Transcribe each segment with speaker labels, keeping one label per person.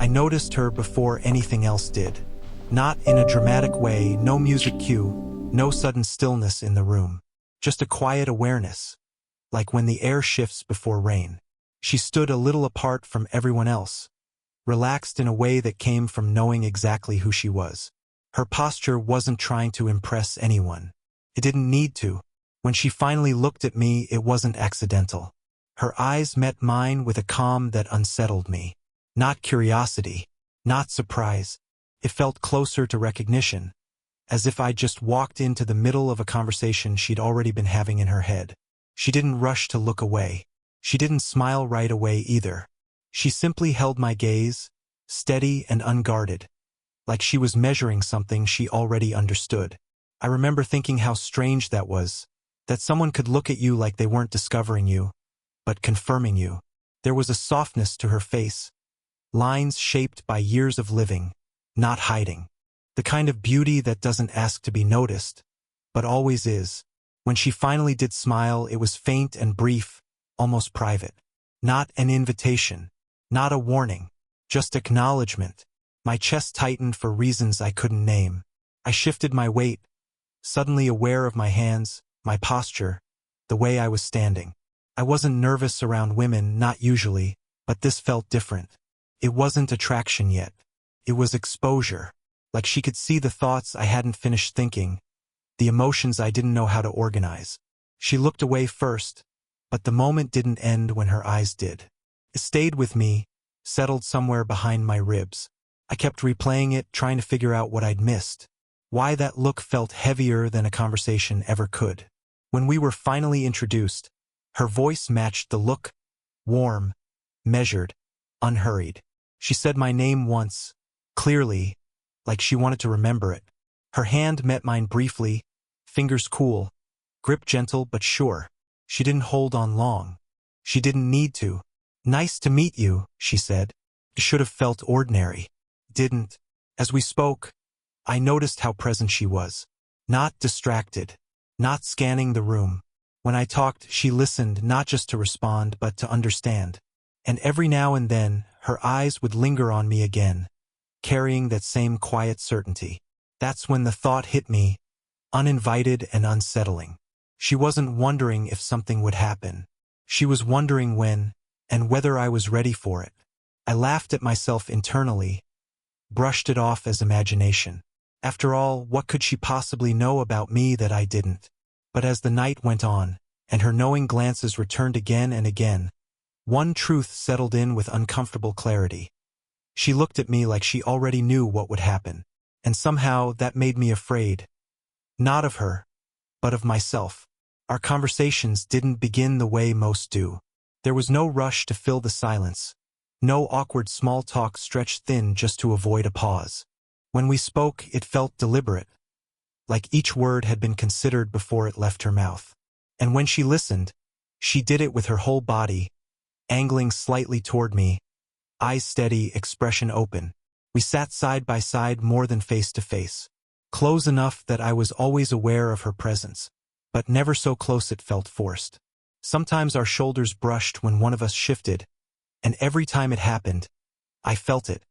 Speaker 1: I noticed her before anything else did. Not in a dramatic way, no music cue, no sudden stillness in the room. Just a quiet awareness, like when the air shifts before rain. She stood a little apart from everyone else, relaxed in a way that came from knowing exactly who she was. Her posture wasn't trying to impress anyone. It didn't need to. When she finally looked at me, it wasn't accidental. Her eyes met mine with a calm that unsettled me. Not curiosity, not surprise. It felt closer to recognition, as if I'd just walked into the middle of a conversation she'd already been having in her head. She didn't rush to look away. She didn't smile right away either. She simply held my gaze, steady and unguarded, like she was measuring something she already understood. I remember thinking how strange that was, that someone could look at you like they weren't discovering you, but confirming you. There was a softness to her face, lines shaped by years of living, not hiding. The kind of beauty that doesn't ask to be noticed, but always is. When she finally did smile, it was faint and brief, almost private. Not an invitation, not a warning, just acknowledgement. My chest tightened for reasons I couldn't name. I shifted my weight, suddenly aware of my hands, my posture, the way I was standing. I wasn't nervous around women, not usually, but this felt different. It wasn't attraction yet. It was exposure, like she could see the thoughts I hadn't finished thinking, the emotions I didn't know how to organize. She looked away first, but the moment didn't end when her eyes did. It stayed with me, settled somewhere behind my ribs. I kept replaying it, trying to figure out what I'd missed, why that look felt heavier than a conversation ever could. When we were finally introduced, her voice matched the look, warm, measured, unhurried. She said my name once, clearly, like she wanted to remember it. Her hand met mine briefly, fingers cool, grip gentle but sure. She didn't hold on long. She didn't need to. "Nice to meet you," she said. It should have felt ordinary. Didn't. As we spoke, I noticed how present she was. Not distracted. Not scanning the room. When I talked, she listened not just to respond but to understand. And every now and then, her eyes would linger on me again, carrying that same quiet certainty. That's when the thought hit me, uninvited and unsettling. She wasn't wondering if something would happen. She was wondering when, and whether I was ready for it. I laughed at myself internally, brushed it off as imagination. After all, what could she possibly know about me that I didn't? But as the night went on, and her knowing glances returned again and again, one truth settled in with uncomfortable clarity. She looked at me like she already knew what would happen, and somehow that made me afraid. Not of her, but of myself. Our conversations didn't begin the way most do. There was no rush to fill the silence, no awkward small talk stretched thin just to avoid a pause. When we spoke, it felt deliberate, like each word had been considered before it left her mouth. And when she listened, she did it with her whole body, angling slightly toward me, eyes steady, expression open. We sat side by side more than face to face, close enough that I was always aware of her presence, but never so close it felt forced. Sometimes our shoulders brushed when one of us shifted, and every time it happened, I felt it.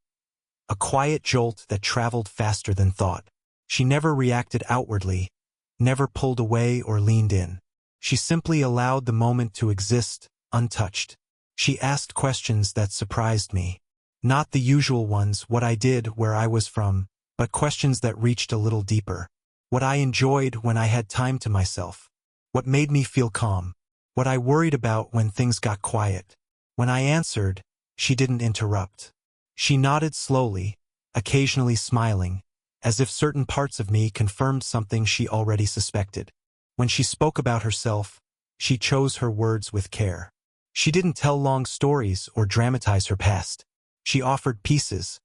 Speaker 1: A quiet jolt that traveled faster than thought. She never reacted outwardly, never pulled away or leaned in. She simply allowed the moment to exist, untouched. She asked questions that surprised me. Not the usual ones, what I did, where I was from, but questions that reached a little deeper. What I enjoyed when I had time to myself. What made me feel calm. What I worried about when things got quiet. When I answered, she didn't interrupt. She nodded slowly, occasionally smiling, as if certain parts of me confirmed something she already suspected. When she spoke about herself, she chose her words with care. She didn't tell long stories or dramatize her past. She offered pieces,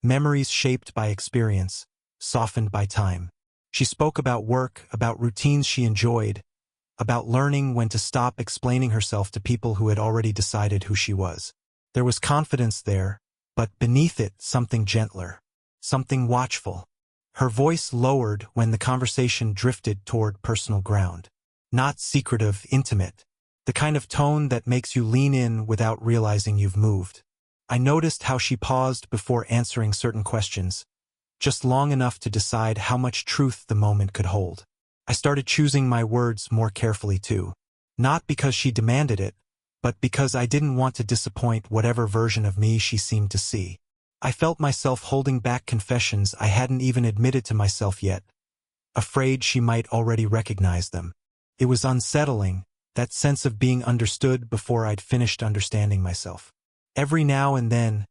Speaker 1: memories shaped by experience, softened by time. She spoke about work, about routines she enjoyed, about learning when to stop explaining herself to people who had already decided who she was. There was confidence there, but beneath it something gentler, something watchful. Her voice lowered when the conversation drifted toward personal ground. Not secretive, intimate. The kind of tone that makes you lean in without realizing you've moved. I noticed how she paused before answering certain questions, just long enough to decide how much truth the moment could hold. I started choosing my words more carefully too. Not because she demanded it, but because I didn't want to disappoint whatever version of me she seemed to see. I felt myself holding back confessions I hadn't even admitted to myself yet, afraid she might already recognize them. It was unsettling, that sense of being understood before I'd finished understanding myself. Every now and then,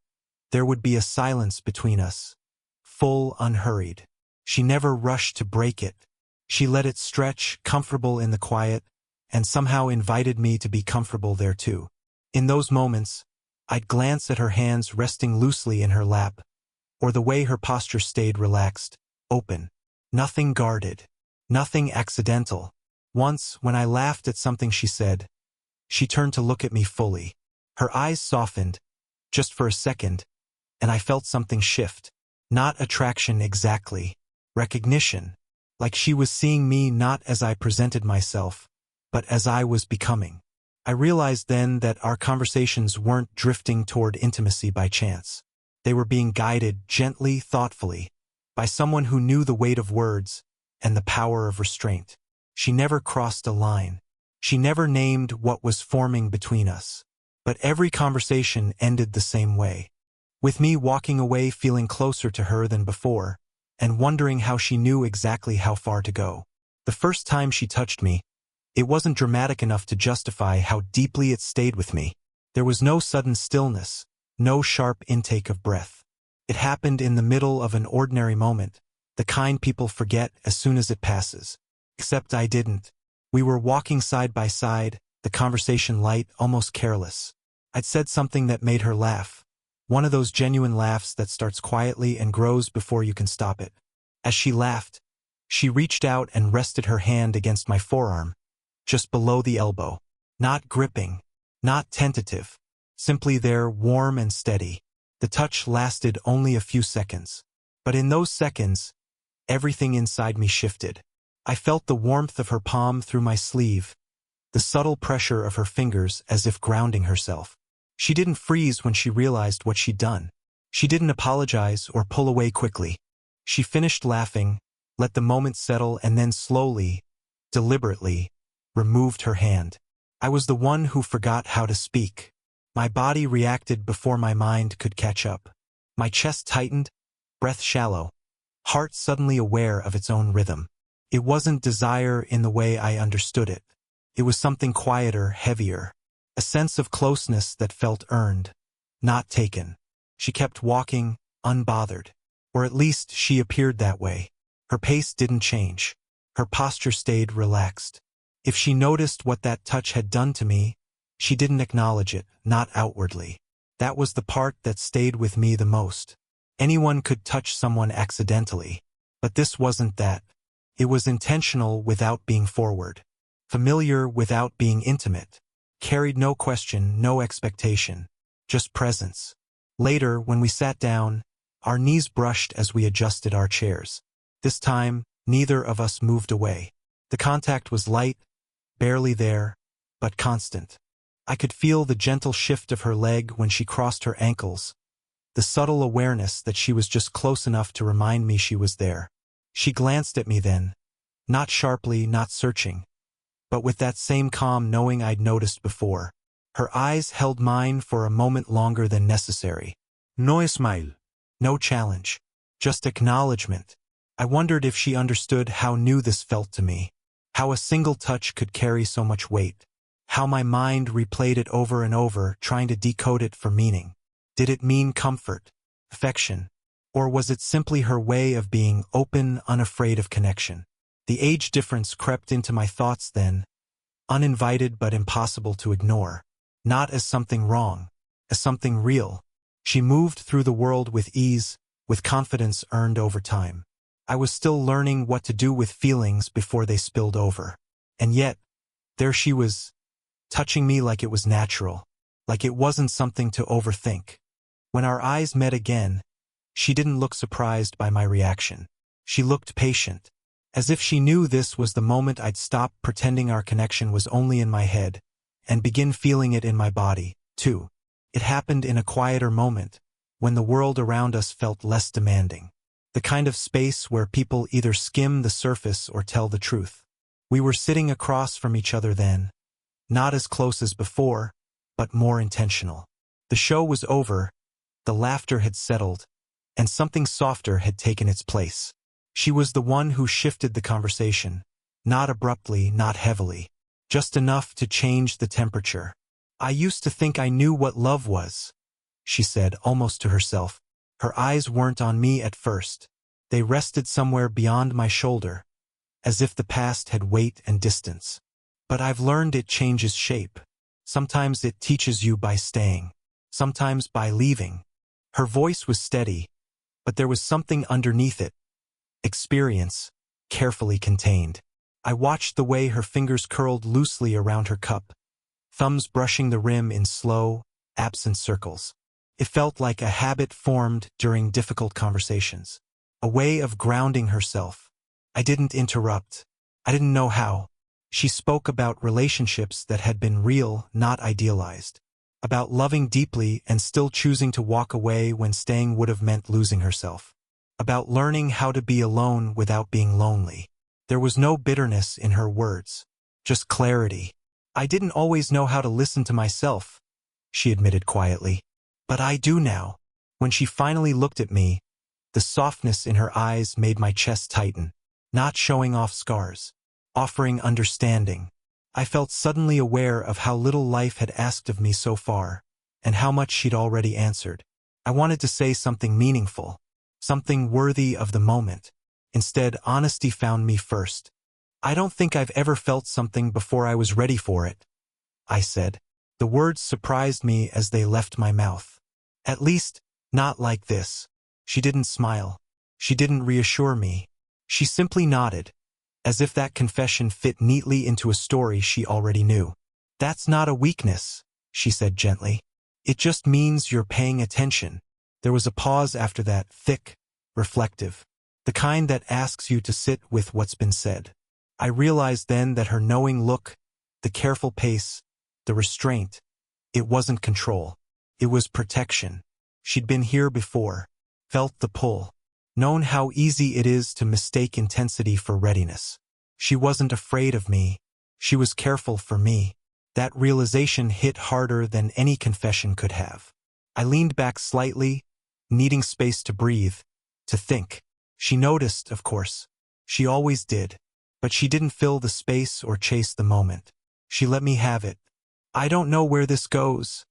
Speaker 1: there would be a silence between us, full, unhurried. She never rushed to break it. She let it stretch, comfortable in the quiet, and somehow invited me to be comfortable there too. In those moments, I'd glance at her hands resting loosely in her lap, or the way her posture stayed relaxed, open. Nothing guarded. Nothing accidental. Once, when I laughed at something she said, she turned to look at me fully. Her eyes softened, just for a second, and I felt something shift. Not attraction exactly. Recognition. Like she was seeing me not as I presented myself, but as I was becoming. I realized then that our conversations weren't drifting toward intimacy by chance. They were being guided gently, thoughtfully, by someone who knew the weight of words and the power of restraint. She never crossed a line. She never named what was forming between us. But every conversation ended the same way, with me walking away feeling closer to her than before, and wondering how she knew exactly how far to go. The first time she touched me, it wasn't dramatic enough to justify how deeply it stayed with me. There was no sudden stillness, no sharp intake of breath. It happened in the middle of an ordinary moment, the kind people forget as soon as it passes. Except I didn't. We were walking side by side, the conversation light, almost careless. I'd said something that made her laugh. One of those genuine laughs that starts quietly and grows before you can stop it. As she laughed, she reached out and rested her hand against my forearm, just below the elbow. Not gripping, not tentative, simply there, warm and steady. The touch lasted only a few seconds. But in those seconds, everything inside me shifted. I felt the warmth of her palm through my sleeve, the subtle pressure of her fingers as if grounding herself. She didn't freeze when she realized what she'd done. She didn't apologize or pull away quickly. She finished laughing, let the moment settle, and then slowly, deliberately, removed her hand. I was the one who forgot how to speak. My body reacted before my mind could catch up. My chest tightened, breath shallow, heart suddenly aware of its own rhythm. It wasn't desire in the way I understood it. It was something quieter, heavier. A sense of closeness that felt earned, not taken. She kept walking, unbothered. Or at least she appeared that way. Her pace didn't change. Her posture stayed relaxed. If she noticed what that touch had done to me, she didn't acknowledge it, not outwardly. That was the part that stayed with me the most. Anyone could touch someone accidentally. But this wasn't that. It was intentional without being forward. Familiar without being intimate. Carried no question, no expectation. Just presence. Later, when we sat down, our knees brushed as we adjusted our chairs. This time, neither of us moved away. The contact was light, barely there, but constant. I could feel the gentle shift of her leg when she crossed her ankles, the subtle awareness that she was just close enough to remind me she was there. She glanced at me then, not sharply, not searching, but with that same calm knowing I'd noticed before. Her eyes held mine for a moment longer than necessary. No smile. No challenge. Just acknowledgement. I wondered if she understood how new this felt to me. How a single touch could carry so much weight. How my mind replayed it over and over, trying to decode it for meaning. Did it mean comfort, affection, or was it simply her way of being open, unafraid of connection? The age difference crept into my thoughts then, uninvited but impossible to ignore. Not as something wrong, as something real. She moved through the world with ease, with confidence earned over time. I was still learning what to do with feelings before they spilled over. And yet, there she was, touching me like it was natural, like it wasn't something to overthink. When our eyes met again, she didn't look surprised by my reaction. She looked patient, as if she knew this was the moment I'd stop pretending our connection was only in my head, and begin feeling it in my body, too. It happened in a quieter moment, when the world around us felt less demanding. The kind of space where people either skim the surface or tell the truth. We were sitting across from each other then, not as close as before, but more intentional. The show was over, the laughter had settled, and something softer had taken its place. She was the one who shifted the conversation, not abruptly, not heavily, just enough to change the temperature. "I used to think I knew what love was," she said, almost to herself. Her eyes weren't on me at first. They rested somewhere beyond my shoulder, as if the past had weight and distance. "But I've learned it changes shape. Sometimes it teaches you by staying, sometimes by leaving." Her voice was steady, but there was something underneath it. Experience, carefully contained. I watched the way her fingers curled loosely around her cup, thumbs brushing the rim in slow, absent circles. It felt like a habit formed during difficult conversations, a way of grounding herself. I didn't interrupt. I didn't know how. She spoke about relationships that had been real, not idealized. About loving deeply and still choosing to walk away when staying would have meant losing herself. About learning how to be alone without being lonely. There was no bitterness in her words, just clarity. "I didn't always know how to listen to myself," she admitted quietly. "But I do now." When she finally looked at me, the softness in her eyes made my chest tighten. Not showing off scars, offering understanding. I felt suddenly aware of how little life had asked of me so far, and how much she'd already answered. I wanted to say something meaningful, something worthy of the moment. Instead, honesty found me first. "I don't think I've ever felt something before I was ready for it," I said. The words surprised me as they left my mouth. "At least, not like this." She didn't smile. She didn't reassure me. She simply nodded, as if that confession fit neatly into a story she already knew. "That's not a weakness," she said gently. "It just means you're paying attention." There was a pause after that, thick, reflective, the kind that asks you to sit with what's been said. I realized then that her knowing look, the careful pace, the restraint, it wasn't control. It was protection. She'd been here before, felt the pull, known how easy it is to mistake intensity for readiness. She wasn't afraid of me. She was careful for me. That realization hit harder than any confession could have. I leaned back slightly, needing space to breathe, to think. She noticed, of course. She always did. But she didn't fill the space or chase the moment. She let me have it. "I don't know where this goes,"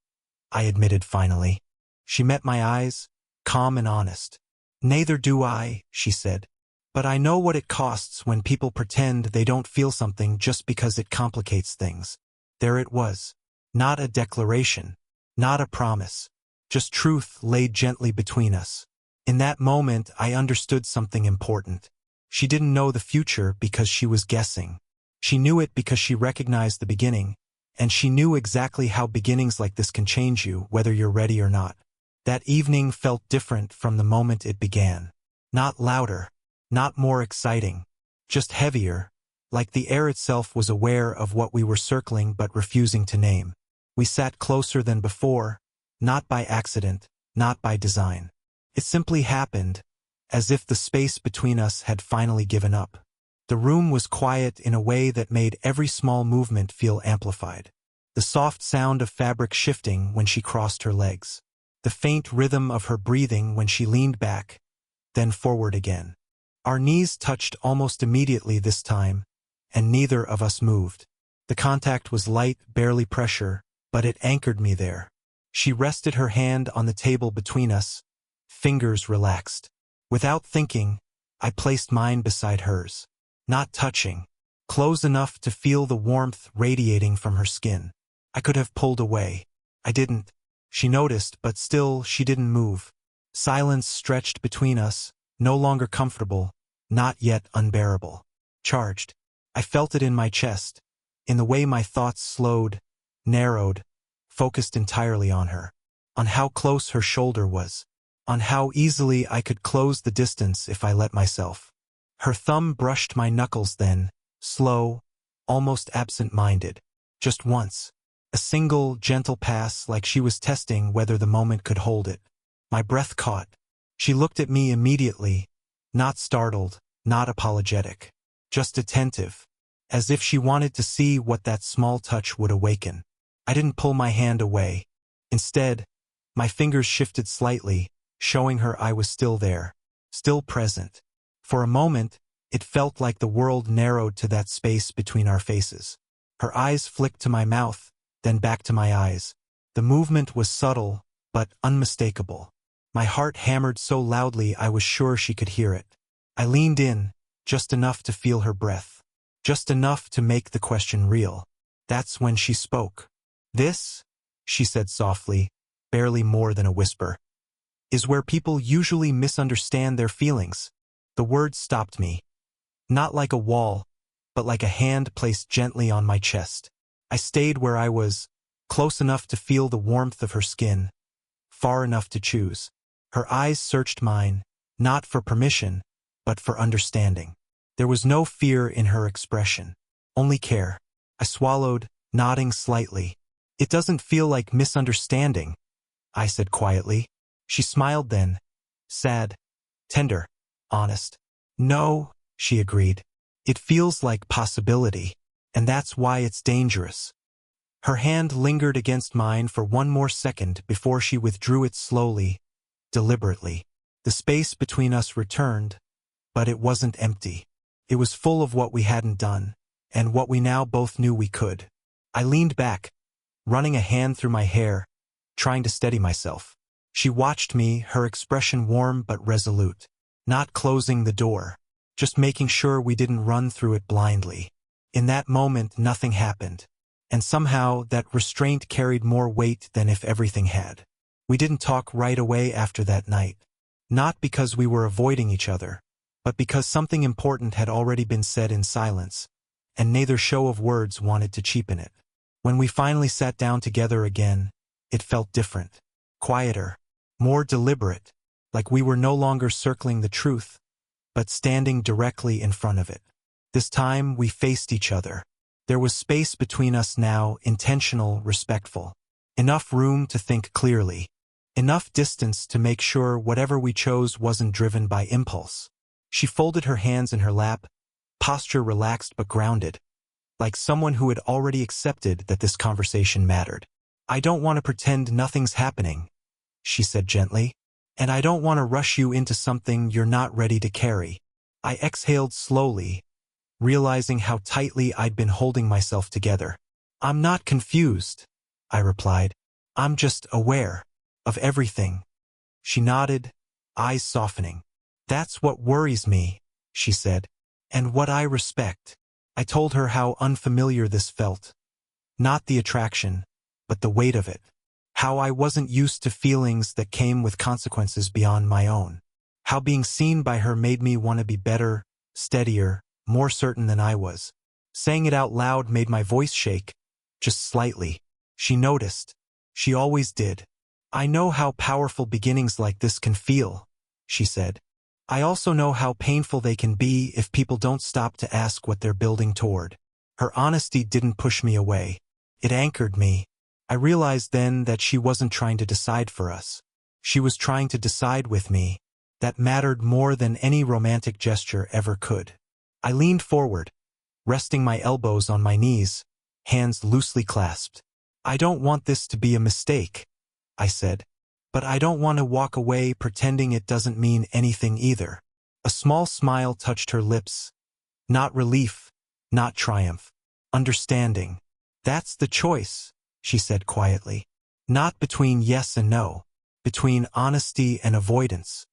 Speaker 1: I admitted finally. She met my eyes, calm and honest. "Neither do I," she said. "But I know what it costs when people pretend they don't feel something just because it complicates things." There it was. Not a declaration, not a promise, just truth laid gently between us. In that moment, I understood something important. She didn't know the future because she was guessing. She knew it because she recognized the beginning, and she knew exactly how beginnings like this can change you, whether you're ready or not. That evening felt different from the moment it began. Not louder, not more exciting, just heavier, like the air itself was aware of what we were circling but refusing to name. We sat closer than before, not by accident, not by design. It simply happened, as if the space between us had finally given up. The room was quiet in a way that made every small movement feel amplified. The soft sound of fabric shifting when she crossed her legs. The faint rhythm of her breathing when she leaned back, then forward again. Our knees touched almost immediately this time, and neither of us moved. The contact was light, barely pressure, but it anchored me there. She rested her hand on the table between us, fingers relaxed. Without thinking, I placed mine beside hers. Not touching, close enough to feel the warmth radiating from her skin. I could have pulled away. I didn't. She noticed, but still she didn't move. Silence stretched between us, no longer comfortable, not yet unbearable. Charged. I felt it in my chest, in the way my thoughts slowed, narrowed, focused entirely on her. On how close her shoulder was. On how easily I could close the distance if I let myself. Her thumb brushed my knuckles then, slow, almost absent-minded. Just once. A single, gentle pass like she was testing whether the moment could hold it. My breath caught. She looked at me immediately, not startled, not apologetic, just attentive, as if she wanted to see what that small touch would awaken. I didn't pull my hand away. Instead, my fingers shifted slightly, showing her I was still there, still present. For a moment, it felt like the world narrowed to that space between our faces. Her eyes flicked to my mouth, then back to my eyes. The movement was subtle, but unmistakable. My heart hammered so loudly I was sure she could hear it. I leaned in, just enough to feel her breath, just enough to make the question real. That's when she spoke. "This," she said softly, barely more than a whisper, "is where people usually misunderstand their feelings." The words stopped me. Not like a wall, but like a hand placed gently on my chest. I stayed where I was, close enough to feel the warmth of her skin, far enough to choose. Her eyes searched mine, not for permission, but for understanding. There was no fear in her expression, only care. I swallowed, nodding slightly. "It doesn't feel like misunderstanding," I said quietly. She smiled then, sad, tender, honest. "No," she agreed. "It feels like possibility, and that's why it's dangerous." Her hand lingered against mine for one more second before she withdrew it slowly, deliberately. The space between us returned, but it wasn't empty. It was full of what we hadn't done, and what we now both knew we could. I leaned back, running a hand through my hair, trying to steady myself. She watched me, her expression warm but resolute, not closing the door, just making sure we didn't run through it blindly. In that moment, nothing happened, and somehow that restraint carried more weight than if everything had. We didn't talk right away after that night, not because we were avoiding each other, but because something important had already been said in silence, and neither show of words wanted to cheapen it. When we finally sat down together again, it felt different, quieter, more deliberate, like we were no longer circling the truth, but standing directly in front of it. This time we faced each other. There was space between us now, intentional, respectful. Enough room to think clearly. Enough distance to make sure whatever we chose wasn't driven by impulse. She folded her hands in her lap, posture relaxed but grounded, like someone who had already accepted that this conversation mattered. "I don't want to pretend nothing's happening," she said gently, "and I don't want to rush you into something you're not ready to carry." I exhaled slowly, realizing how tightly I'd been holding myself together. "I'm not confused," I replied. "I'm just aware of everything." She nodded, eyes softening. "That's what worries me," she said, "and what I respect." I told her how unfamiliar this felt. Not the attraction, but the weight of it. How I wasn't used to feelings that came with consequences beyond my own. How being seen by her made me want to be better, steadier, more certain than I was. Saying it out loud made my voice shake, just slightly. She noticed. She always did. "I know how powerful beginnings like this can feel," she said. "I also know how painful they can be if people don't stop to ask what they're building toward." Her honesty didn't push me away. It anchored me. I realized then that she wasn't trying to decide for us. She was trying to decide with me. That mattered more than any romantic gesture ever could. I leaned forward, resting my elbows on my knees, hands loosely clasped. "I don't want this to be a mistake," I said. "But I don't want to walk away pretending it doesn't mean anything either." A small smile touched her lips. Not relief, not triumph. Understanding. "That's the choice," she said quietly. "Not between yes and no. Between honesty and avoidance."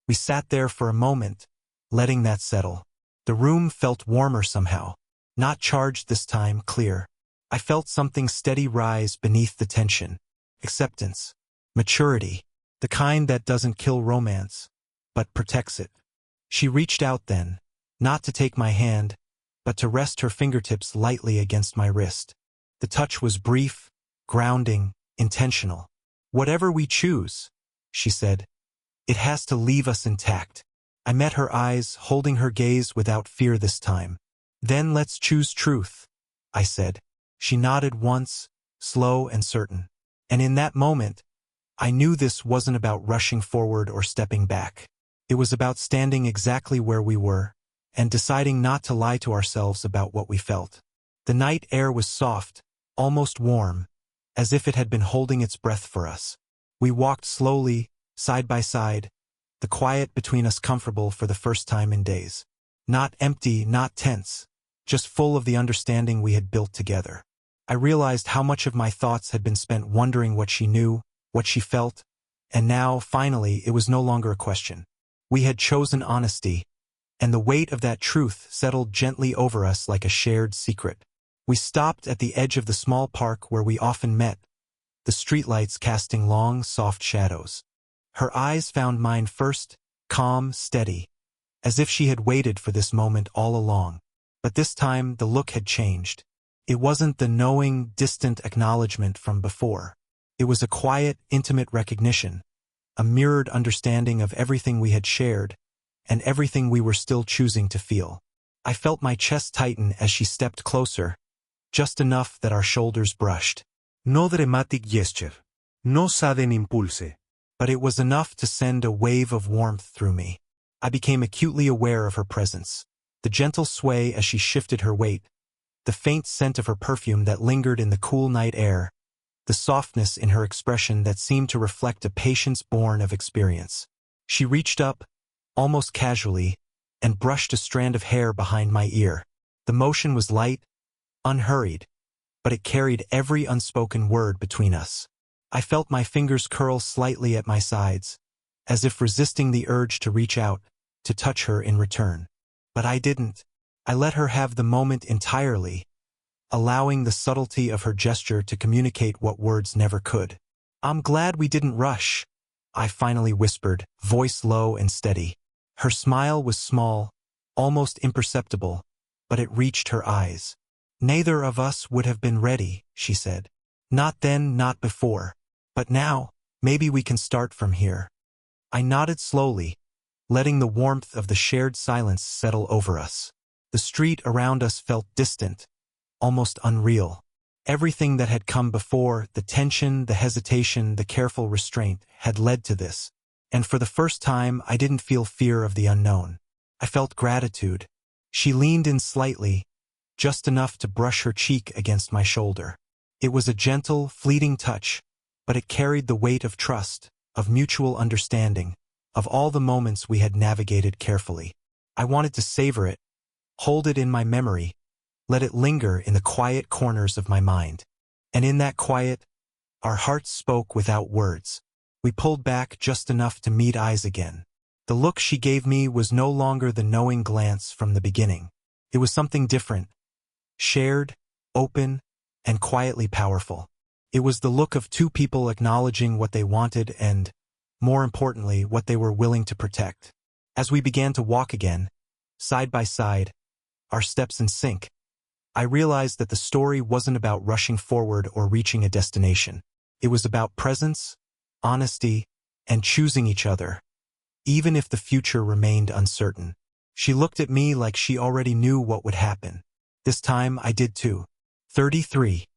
Speaker 1: We sat there for a moment, letting that settle. The room felt warmer somehow. Not charged this time, clear. I felt something steady rise beneath the tension. Acceptance. Maturity. The kind that doesn't kill romance, but protects it. She reached out then, not to take my hand, but to rest her fingertips lightly against my wrist. The touch was brief, grounding, intentional. "Whatever we choose," she said, "it has to leave us intact." I met her eyes, holding her gaze without fear this time. "Then let's choose truth," I said. She nodded once, slow and certain. And in that moment, I knew this wasn't about rushing forward or stepping back. It was about standing exactly where we were and deciding not to lie to ourselves about what we felt. The night air was soft, almost warm, as if it had been holding its breath for us. We walked slowly, side by side, the quiet between us comfortable for the first time in days. Not empty, not tense, just full of the understanding we had built together. I realized how much of my thoughts had been spent wondering what she knew, what she felt, and now, finally, it was no longer a question. We had chosen honesty, and the weight of that truth settled gently over us like a shared secret. We stopped at the edge of the small park where we often met, the streetlights casting long, soft shadows. Her eyes found mine first, calm, steady, as if she had waited for this moment all along. But this time, the look had changed. It wasn't the knowing, distant acknowledgement from before. It was a quiet, intimate recognition, a mirrored understanding of everything we had shared, and everything we were still choosing to feel. I felt my chest tighten as she stepped closer, just enough that our shoulders brushed.
Speaker 2: No dramatic gesture. No sudden impulse.
Speaker 1: But it was enough to send a wave of warmth through me. I became acutely aware of her presence. The gentle sway as she shifted her weight, the faint scent of her perfume that lingered in the cool night air, the softness in her expression that seemed to reflect a patience born of experience. She reached up, almost casually, and brushed a strand of hair behind my ear. The motion was light, unhurried, but it carried every unspoken word between us. I felt my fingers curl slightly at my sides, as if resisting the urge to reach out, to touch her in return. But I didn't. I let her have the moment entirely, allowing the subtlety of her gesture to communicate what words never could. "I'm glad we didn't rush," I finally whispered, voice low and steady. Her smile was small, almost imperceptible, but it reached her eyes. "Neither of us would have been ready," she said. "Not then, not before. But now, maybe we can start from here." I nodded slowly, letting the warmth of the shared silence settle over us. The street around us felt distant, almost unreal. Everything that had come before, the tension, the hesitation, the careful restraint, had led to this. And for the first time, I didn't feel fear of the unknown. I felt gratitude. She leaned in slightly, just enough to brush her cheek against my shoulder. It was a gentle, fleeting touch, but it carried the weight of trust, of mutual understanding, of all the moments we had navigated carefully. I wanted to savor it, hold it in my memory, let it linger in the quiet corners of my mind. And in that quiet, our hearts spoke without words. We pulled back just enough to meet eyes again. The look she gave me was no longer the knowing glance from the beginning. It was something different, shared, open, and quietly powerful. It was the look of two people acknowledging what they wanted and, more importantly, what they were willing to protect. As we began to walk again, side by side, our steps in sync, I realized that the story wasn't about rushing forward or reaching a destination. It was about presence, honesty, and choosing each other, even if the future remained uncertain. She looked at me like she already knew what would happen. This time I did too. 33.